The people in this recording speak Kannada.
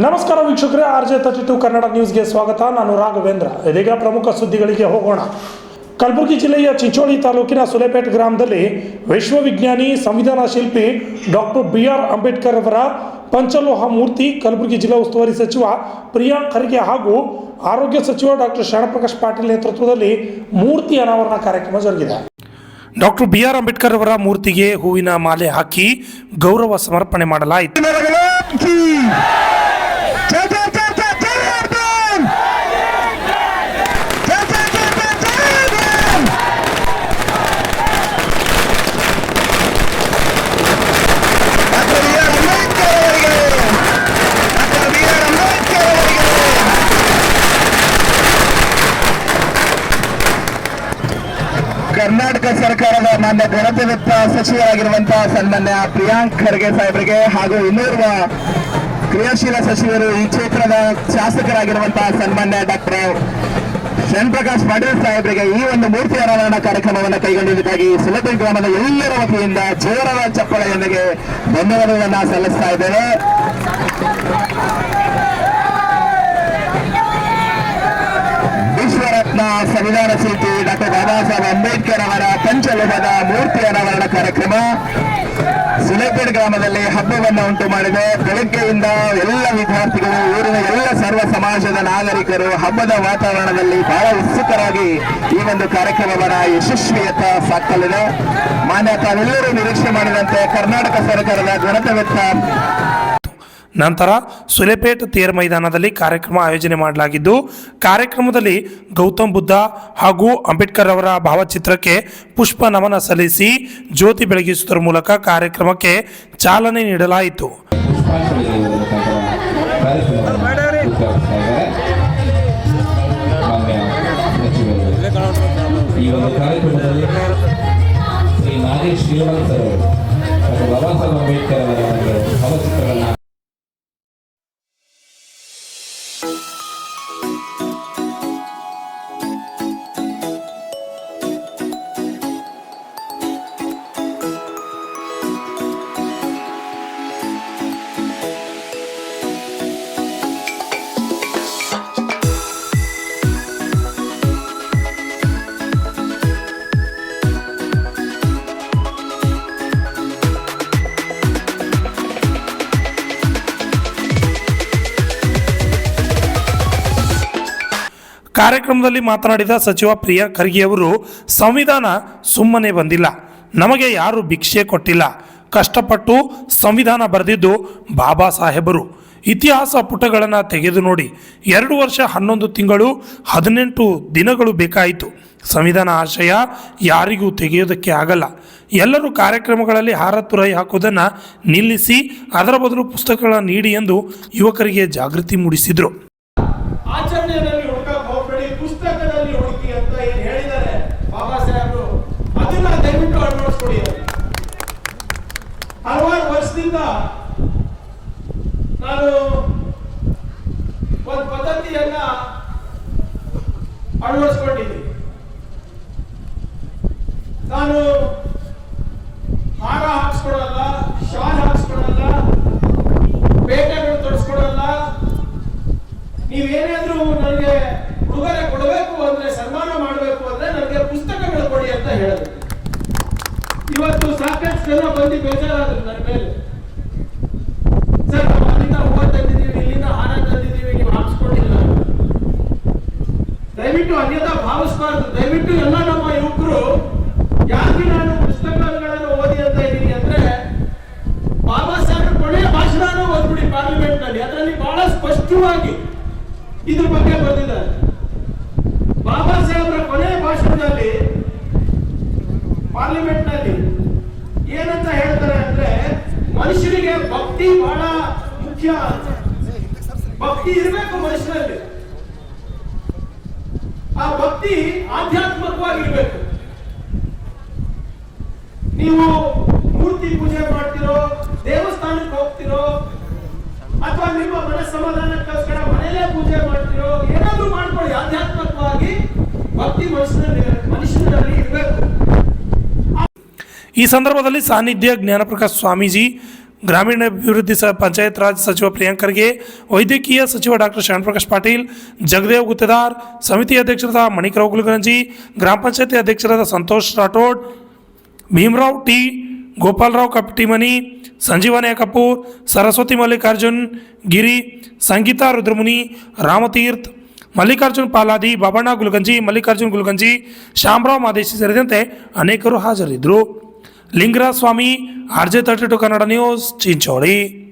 ನಮಸ್ಕಾರ ವೀಕ್ಷಕರೇ, RJ32 ಕನ್ನಡ ನ್ಯೂಸ್ಗೆ ಸ್ವಾಗತ. ನಾನು ರಾಘವೇಂದ್ರ. ಇದೀಗ ಪ್ರಮುಖ ಸುದ್ದಿಗಳಿಗೆ ಹೋಗೋಣ. ಕಲಬುರಗಿ ಜಿಲ್ಲೆಯ ಚಿಂಚೋಳಿ ತಾಲೂಕಿನ ಸುಲೇಪೇಟ್ ಗ್ರಾಮದಲ್ಲಿ ವಿಶ್ವವಿಜ್ಞಾನಿ ಸಂವಿಧಾನ ಶಿಲ್ಪಿ ಡಾಕ್ಟರ್ BR ಅಂಬೇಡ್ಕರ್ ಅವರ ಪಂಚಲೋಹ ಮೂರ್ತಿ ಕಲಬುರಗಿ ಜಿಲ್ಲಾ ಉಸ್ತುವಾರಿ ಸಚಿವ ಪ್ರಿಯಾಂಕ್ ಖರ್ಗೆ ಹಾಗೂ ಆರೋಗ್ಯ ಸಚಿವ ಡಾಕ್ಟರ್ ಶರಣಪ್ರಕಾಶ್ ಪಾಟೀಲ್ ನೇತೃತ್ವದಲ್ಲಿ ಮೂರ್ತಿ ಅನಾವರಣ ಕಾರ್ಯಕ್ರಮ ಜರುಗಿದೆ. ಡಾಕ್ಟರ್ BR ಅಂಬೇಡ್ಕರ್ ಅವರ ಮೂರ್ತಿಗೆ ಹೂವಿನ ಮಾಲೆ ಹಾಕಿ ಗೌರವ ಸಮರ್ಪಣೆ ಮಾಡಲಾಯಿತು. ಕರ್ನಾಟಕ ಸರ್ಕಾರದ ಮಾನ್ಯ ಗಣತಂತ್ರ ಸಚಿವರಾಗಿರುವಂತಹ ಸನ್ಮಾನ್ಯ ಪ್ರಿಯಾಂಕ್ ಖರ್ಗೆ ಸಾಹೇಬರಿಗೆ ಹಾಗೂ ಇನ್ನೋರ್ವ ಕ್ರಿಯಾಶೀಲ ಸಚಿವರು ಈ ಕ್ಷೇತ್ರದ ಶಾಸಕರಾಗಿರುವಂತಹ ಸನ್ಮಾನ್ಯ ಡಾಕ್ಟರ್ ಶರಣಪ್ರಕಾಶ್ ಪಾಟೀಲ್ ಸಾಹೇಬರಿಗೆ ಈ ಒಂದು ಮೂರ್ತಿ ಅನಾವರಣ ಕಾರ್ಯಕ್ರಮವನ್ನು ಕೈಗೊಂಡಿದ್ದಕ್ಕಾಗಿ ಸುಲೇಪೇಟ್ ಗ್ರಾಮದ ಎಲ್ಲರ ವತಿಯಿಂದ ಜೋರಾದ ಚಪ್ಪಳೆಯೊಂದಿಗೆ ಧನ್ಯವಾದಗಳನ್ನು ಸಲ್ಲಿಸ್ತಾ ಇದ್ದೇವೆ. ವಿಶ್ವರತ್ನ ಸಂವಿಧಾನ ಶಿಲ್ಪಿ ಡಾಕ್ಟರ್ ಬಾಬಾ ಸಾಹೇಬ್ ಅಂಬೇಡ್ಕರ್ ಅವರ ಪಂಚಲೋಹದ ಮೂರ್ತಿ ಅನಾವರಣ ಕಾರ್ಯಕ್ರಮ ಸುಲೇಪೇಟ್ ಗ್ರಾಮದಲ್ಲಿ ಹಬ್ಬವನ್ನು ಉಂಟು ಮಾಡಿದೆ. ಬೆಳಗ್ಗೆಯಿಂದ ಎಲ್ಲ ವಿದ್ಯಾರ್ಥಿಗಳು, ಊರಿನ ಎಲ್ಲ ಸರ್ವ ಸಮಾಜದ ನಾಗರಿಕರು ಹಬ್ಬದ ವಾತಾವರಣದಲ್ಲಿ ಬಹಳ ಉತ್ಸುಕರಾಗಿ ಈ ಒಂದು ಕಾರ್ಯಕ್ರಮವನ್ನು ಯಶಸ್ವಿಯತ್ತ ಸಾಕಲಿದೆ. ಮಾನ್ಯ ತಾವೆಲ್ಲರೂ ನಿರೀಕ್ಷೆ ಮಾಡಿದಂತೆ ಕರ್ನಾಟಕ ಸರ್ಕಾರದ ಗಣತಂತ್ರ ನಂತರ ಸುಲೇಪೇಟ್ ತೇರ್ ಮೈದಾನದಲ್ಲಿ ಕಾರ್ಯಕ್ರಮ ಆಯೋಜನೆ ಮಾಡಲಾಗಿದ್ದು, ಕಾರ್ಯಕ್ರಮದಲ್ಲಿ ಗೌತಮ್ ಬುದ್ಧ ಹಾಗೂ ಅಂಬೇಡ್ಕರ್ ಅವರ ಭಾವಚಿತ್ರಕ್ಕೆ ಪುಷ್ಪ ನಮನ ಸಲ್ಲಿಸಿ ಜ್ಯೋತಿ ಬೆಳಗಿಸುವುದರ ಮೂಲಕ ಕಾರ್ಯಕ್ರಮಕ್ಕೆ ಚಾಲನೆ ನೀಡಲಾಯಿತು. ಈ ಒಂದು ಕಾರ್ಯಕ್ರಮದಲ್ಲಿ ಶ್ರೀ ನಾಗೇಶ್ ಶ್ರೀನಿವಾಸ್ ಅವರು ಬಾಬಾ ಸಾಹೇಬ್ ಅಂಬೇಡ್ಕರ್ ಅವರ ಒಂದು ಭಾವಚಿತ್ರಗಳನ್ನು ಕಾರ್ಯಕ್ರಮದಲ್ಲಿ ಮಾತನಾಡಿದ ಸಚಿವ ಪ್ರಿಯಾಂಕ್ ಖರ್ಗೆ ಅವರು, ಸಂವಿಧಾನ ಸುಮ್ಮನೆ ಬಂದಿಲ್ಲ, ನಮಗೆ ಯಾರು ಭಿಕ್ಷೆ ಕೊಟ್ಟಿಲ್ಲ, ಕಷ್ಟಪಟ್ಟು ಸಂವಿಧಾನ ಬರೆದಿದ್ದು ಬಾಬಾ ಸಾಹೇಬರು. ಇತಿಹಾಸ ಪುಟಗಳನ್ನು ತೆಗೆದು ನೋಡಿ, 2 ವರ್ಷ 11 ತಿಂಗಳು 18 ದಿನಗಳು ಬೇಕಾಯಿತು. ಸಂವಿಧಾನ ಆಶಯ ಯಾರಿಗೂ ತೆಗೆಯೋದಕ್ಕೆ ಆಗಲ್ಲ. ಎಲ್ಲರೂ ಕಾರ್ಯಕ್ರಮಗಳಲ್ಲಿ ಹಾರತುರಾಯಿ ಹಾಕೋದನ್ನು ನಿಲ್ಲಿಸಿ ಅದರ ಬದಲು ಪುಸ್ತಕಗಳನ್ನು ನೀಡಿ ಎಂದು ಯುವಕರಿಗೆ ಜಾಗೃತಿ ಮೂಡಿಸಿದರು. ಆಚರಣೆಯಲ್ಲಿ ಹುಡುಕಕ್ಕೆ ಹೋಗಬೇಡಿ, ಪುಸ್ತಕದಲ್ಲಿ ಹುಡುಕಿ ಅಂತ ಏನು ಹೇಳಿದ್ದಾರೆ ಬಾಬಾ ಸಾಹೇಬರು, ಅದನ್ನ ದಯವಿಟ್ಟು ಅಳವಡಿಸ್ಕೊಡಿ. ಹಲವಾರು ವರ್ಷದಿಂದ ನಾನು ಒಂದು ಪದ್ಧತಿಯನ್ನ ಅಳವಡಿಸ್ಕೊಂಡಿದ್ದೀನಿ. ನಾನು ಹಾರ ಹಾಕ್ಸ್ಕೊಡಲ್ಲ, ಶಾಲ್ ಹಾಕ್ಸ್ಕೊಡಲ್ಲ, ಪೇಟೆಗಳು ತೊಡಸ್ಕೊಡಲ್ಲ. ನೀವೇನಾದ್ರೂ ನನಗೆ ಉಡುಗೊರೆ ಕೊಡಬೇಕು ಅಂದ್ರೆ, ಸನ್ಮಾನ ಮಾಡಬೇಕು ಅಂದ್ರೆ ನನಗೆ ಪುಸ್ತಕಗಳು ಕೊಡಿ ಅಂತ ಹೇಳಿದ್ರು. ಇವತ್ತು ಸಾಕಷ್ಟು ಜನ ಬಂದು ಬೇಜಾರಾದ್ರು ನನ್ನ ಮೇಲೆ. ಸರ್, ನಾವು ಅಲ್ಲಿಂದ ಹೂವು ತಂದಿದ್ದೀವಿ, ಇಲ್ಲಿಂದ ಹಾರ ತಂದಿದ್ದೀವಿ, ನೀವು ಹಾಕ್ಸ್ಕೊಂಡಿಲ್ಲ. ದಯವಿಟ್ಟು ಅನ್ಯತಾ ಭಾವಿಸಬಾರ್ದು. ದಯವಿಟ್ಟು ಎಲ್ಲ ನಮ್ಮ ಯುವಕರು, ಯಾಕೆ ನಾನು ಪುಸ್ತಕಗಳನ್ನು ಓದಿ ಅಂತ ಇದ್ದೀನಿ ಅಂದ್ರೆ, ಬಾಬಾ ಸಾಹೇಬ್ ಕೊನೆಯ ಭಾಷಣನೂ ಓದ್ಬಿಡಿ ಪಾರ್ಲಿಮೆಂಟ್ ನಲ್ಲಿ. ಅದರಲ್ಲಿ ಬಹಳ ಸ್ಪಷ್ಟವಾಗಿ ಇದ್ರ ಬಗ್ಗೆ ಬಂದಿದ್ದಾರೆ. ಬಾಬಾ ಸಾಹೇಬ್ರ ಕೊನೆಯ ಭಾಷಣದಲ್ಲಿ ಪಾರ್ಲಿಮೆಂಟ್ ನಲ್ಲಿ ಏನಂತ ಹೇಳ್ತಾರೆ ಅಂದ್ರೆ, ಮನುಷ್ಯನಿಗೆ ಭಕ್ತಿ ಬಹಳ ಮುಖ್ಯ. ಭಕ್ತಿ ಇರಬೇಕು ಮನುಷ್ಯನಲ್ಲಿ. ಆ ಭಕ್ತಿ ಆಧ್ಯಾತ್ಮಿಕವಾಗಿರ್ಬೇಕು. ನೀವು ಮೂರ್ತಿ ಪೂಜೆ ಮಾಡ್ತಿರೋ, ದೇವಸ್ಥಾನಕ್ಕೆ ಹೋಗ್ತಿರೋ, ಅಥವಾ ನಿಮ್ಮ ಮನಸ್ಸಮಾಧಾನಕ್ಕೋಸ್ಕರ ಮನೆಯಲ್ಲೇ ಪೂಜೆ ಮಾಡ್ತಿರೋ, ಏನಾದ್ರೂ ಮಾಡ್ಕೊಳ್ಳಿ. ಆಧ್ಯಾತ್ಮಿಕವಾಗಿ ಭಕ್ತಿ ಮನುಷ್ಯನಲ್ಲಿ ಇರಬೇಕು. ಈ ಸಂದರ್ಭದಲ್ಲಿ ಸಾನ್ನಿಧ್ಯ ಜ್ಞಾನಪ್ರಕಾಶ್ ಸ್ವಾಮೀಜಿ, ಗ್ರಾಮೀಣಾಭಿವೃದ್ಧಿ ಪಂಚಾಯತ್ ರಾಜ್ ಸಚಿವ ಪ್ರಿಯಾಂಕ್ ಖರ್ಗೆ, ವೈದ್ಯಕೀಯ ಸಚಿವ ಡಾಕ್ಟರ್ ಶ್ಯಾಮಪ್ರಕಾಶ್ ಪಾಟೀಲ್, ಜಗದೇವ್ ಗುತ್ತೇದಾರ್, ಸಮಿತಿ ಅಧ್ಯಕ್ಷರಾದ ಮಣಿಕರಾವ್ ಗುಲ್ಗಂಜಿ, ಗ್ರಾಮ ಪಂಚಾಯತಿ ಅಧ್ಯಕ್ಷರಾದ ಸಂತೋಷ್ ರಾಠೋಡ್, ಭೀಮರಾವ್ ಟಿ, ಗೋಪಾಲರಾವ್ ಕಪ್ಟಿಮನಿ, ಸಂಜೀವನ ಕಪೂರ್, ಸರಸ್ವತಿ ಮಲ್ಲಿಕಾರ್ಜುನ್ ಗಿರಿ, ಸಂಗೀತಾ ರುದ್ರಮುನಿ, ರಾಮತೀರ್ಥ್, ಮಲ್ಲಿಕಾರ್ಜುನ್ ಪಾಲಾದಿ, ಬಾಬಣ್ಣ ಗುಲ್ಗಂಜಿ, ಮಲ್ಲಿಕಾರ್ಜುನ್ ಗುಲ್ಗಂಜಿ, ಶ್ಯಾಮರಾವ್ ಮಾದೇಶಿ ಸೇರಿದಂತೆ ಅನೇಕರು ಹಾಜರಿದ್ದರು. ಲಿಂಗರಾಜ ಸ್ವಾಮಿ, RJ32 ಕನ್ನಡ ನ್ಯೂಸ್, ಚಿಂಚೋಳಿ.